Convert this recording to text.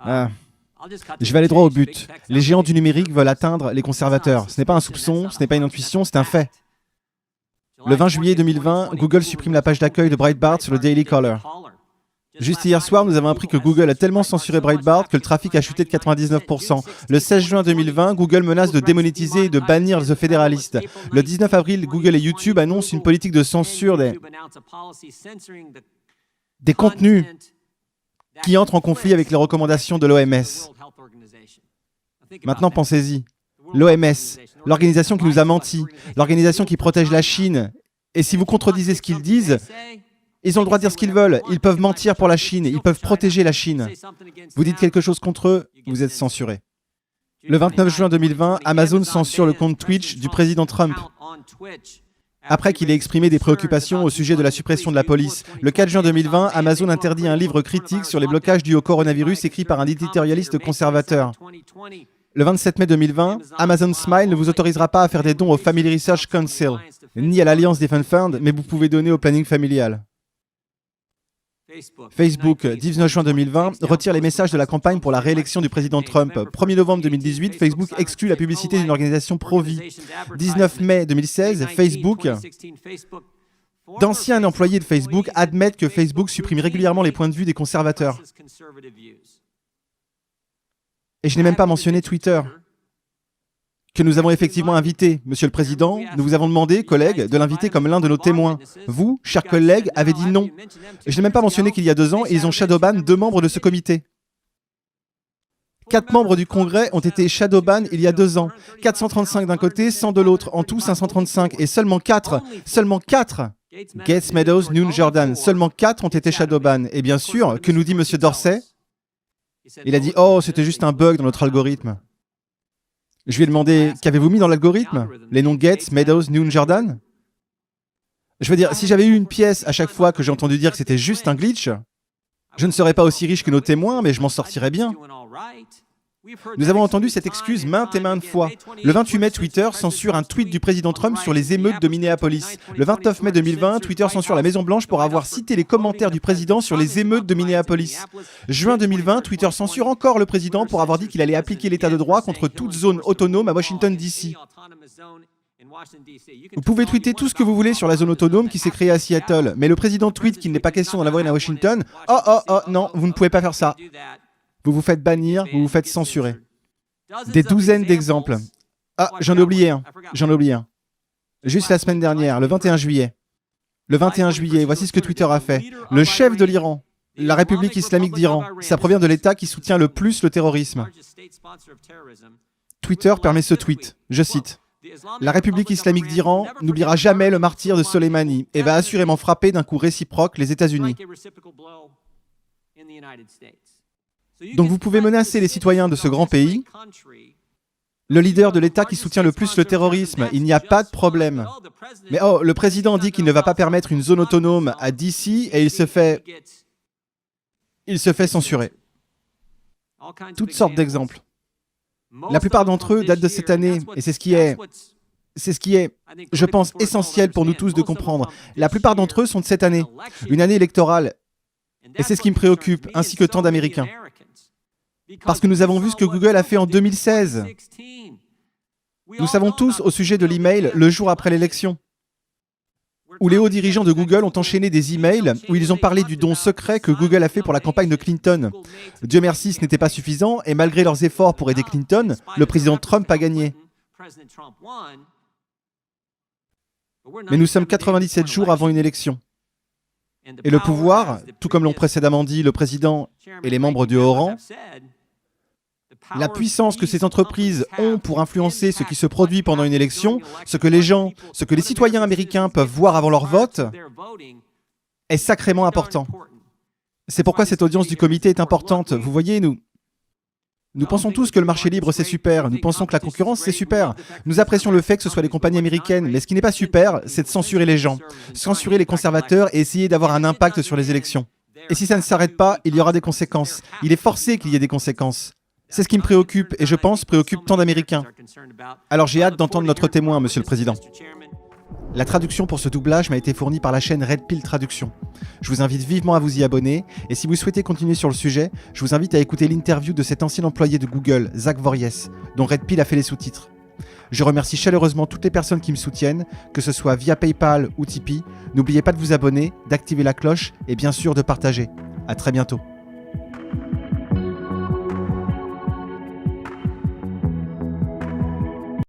Je vais aller droit au but. Les géants du numérique veulent atteindre les conservateurs. Ce n'est pas un soupçon, ce n'est pas une intuition, c'est un fait. Le 20 juillet 2020, Google supprime la page d'accueil de Breitbart sur le Daily Caller. Juste hier soir, nous avons appris que Google a tellement censuré Breitbart que le trafic a chuté de 99%. Le 16 juin 2020, Google menace de démonétiser et de bannir The Federalist. Le 19 avril, Google et YouTube annoncent une politique de censure des contenus qui entrent en conflit avec les recommandations de l'OMS. Maintenant, pensez-y. L'OMS, l'organisation qui nous a menti, l'organisation qui protège la Chine. Et si vous contredisez ce qu'ils disent, ils ont le droit de dire ce qu'ils veulent. Ils peuvent mentir pour la Chine. Ils peuvent protéger la Chine. Vous dites quelque chose contre eux, vous êtes censuré. Le 29 juin 2020, Amazon censure le compte Twitch du président Trump, après qu'il ait exprimé des préoccupations au sujet de la suppression de la police. Le 4 juin 2020, Amazon interdit un livre critique sur les blocages dus au coronavirus écrit par un éditorialiste conservateur. Le 27 mai 2020, Amazon Smile ne vous autorisera pas à faire des dons au Family Research Council, ni à l'Alliance des Fund Fund, mais vous pouvez donner au planning familial. Facebook, 19 juin 2020, retire les messages de la campagne pour la réélection du président Trump. 1er novembre 2018, Facebook exclut la publicité d'une organisation pro-vie. 19 mai 2016, Facebook, d'anciens employés de Facebook admettent que Facebook supprime régulièrement les points de vue des conservateurs. Et je n'ai même pas mentionné Twitter, que nous avons effectivement invité. Monsieur le Président, nous vous avons demandé, collègues, de l'inviter comme l'un de nos témoins. Vous, chers collègues, avez dit non. Je n'ai même pas mentionné qu'il y a 2 ans, et ils ont shadowban 2 membres de ce comité. 4 membres du Congrès ont été shadowban il y a 2 ans. 435 d'un côté, 100 de l'autre. En tout, 535. Et seulement 4, Gates, Meadows, Noon, Jordan, seulement 4 ont été shadowban. Et bien sûr, que nous dit Monsieur Dorsey? Il a dit « Oh, c'était juste un bug dans notre algorithme ». Je lui ai demandé, qu'avez-vous mis dans l'algorithme? Les noms Gates, Meadows, Noon, Jordan? Je veux dire, si j'avais eu une pièce à chaque fois que j'ai entendu dire que c'était juste un glitch, je ne serais pas aussi riche que nos témoins, mais je m'en sortirais bien. Nous avons entendu cette excuse maintes et maintes fois. Le 28 mai, Twitter censure un tweet du président Trump sur les émeutes de Minneapolis. Le 29 mai 2020, Twitter censure la Maison-Blanche pour avoir cité les commentaires du président sur les émeutes de Minneapolis. Juin 2020, Twitter censure encore le président pour avoir dit qu'il allait appliquer l'état de droit contre toute zone autonome à Washington, D.C. Vous pouvez tweeter tout ce que vous voulez sur la zone autonome qui s'est créée à Seattle, mais le président tweet qu'il n'est pas question d'en avoir une à Washington. Oh, non, vous ne pouvez pas faire ça. Vous vous faites bannir, vous vous faites censurer. Des douzaines d'exemples. Ah, j'en ai oublié un. Juste la semaine dernière, le 21 juillet. Le 21 juillet, voici ce que Twitter a fait. Le chef de l'Iran, la République islamique d'Iran, ça provient de l'État qui soutient le plus le terrorisme. Twitter permet ce tweet, je cite. La République islamique d'Iran n'oubliera jamais le martyr de Soleimani et va assurément frapper d'un coup réciproque les États-Unis. Donc vous pouvez menacer les citoyens de ce grand pays, le leader de l'État qui soutient le plus le terrorisme, il n'y a pas de problème. Mais oh, le président dit qu'il ne va pas permettre une zone autonome à DC et il se fait censurer. Toutes sortes d'exemples. La plupart d'entre eux datent de cette année, et c'est ce qui est, je pense, essentiel pour nous tous de comprendre. La plupart d'entre eux sont de cette année, une année électorale, et c'est ce qui me préoccupe, ainsi que tant d'Américains. Parce que nous avons vu ce que Google a fait en 2016. Nous savons tous au sujet de l'email le jour après l'élection, où les hauts dirigeants de Google ont enchaîné des emails où ils ont parlé du don secret que Google a fait pour la campagne de Clinton. Dieu merci, ce n'était pas suffisant, et malgré leurs efforts pour aider Clinton, le président Trump a gagné. Mais nous sommes 97 jours avant une élection. Et le pouvoir, tout comme l'ont précédemment dit le président et les membres du haut rang, la puissance que ces entreprises ont pour influencer ce qui se produit pendant une élection, ce que les citoyens américains peuvent voir avant leur vote, est sacrément important. C'est pourquoi cette audience du comité est importante. Vous voyez, nous pensons tous que le marché libre c'est super, nous pensons que la concurrence c'est super. Nous apprécions le fait que ce soit les compagnies américaines, mais ce qui n'est pas super, c'est de censurer les gens, censurer les conservateurs et essayer d'avoir un impact sur les élections. Et si ça ne s'arrête pas, il y aura des conséquences. Il est forcé qu'il y ait des conséquences. C'est ce qui me préoccupe et je pense préoccupe tant d'Américains. Alors j'ai hâte d'entendre notre témoin, Monsieur le Président. La traduction pour ce doublage m'a été fournie par la chaîne Red Pill Traduction. Je vous invite vivement à vous y abonner, et si vous souhaitez continuer sur le sujet, je vous invite à écouter l'interview de cet ancien employé de Google, Zach Vorhies, dont Red Pill a fait les sous-titres. Je remercie chaleureusement toutes les personnes qui me soutiennent, que ce soit via PayPal ou Tipeee. N'oubliez pas de vous abonner, d'activer la cloche et bien sûr de partager. À très bientôt.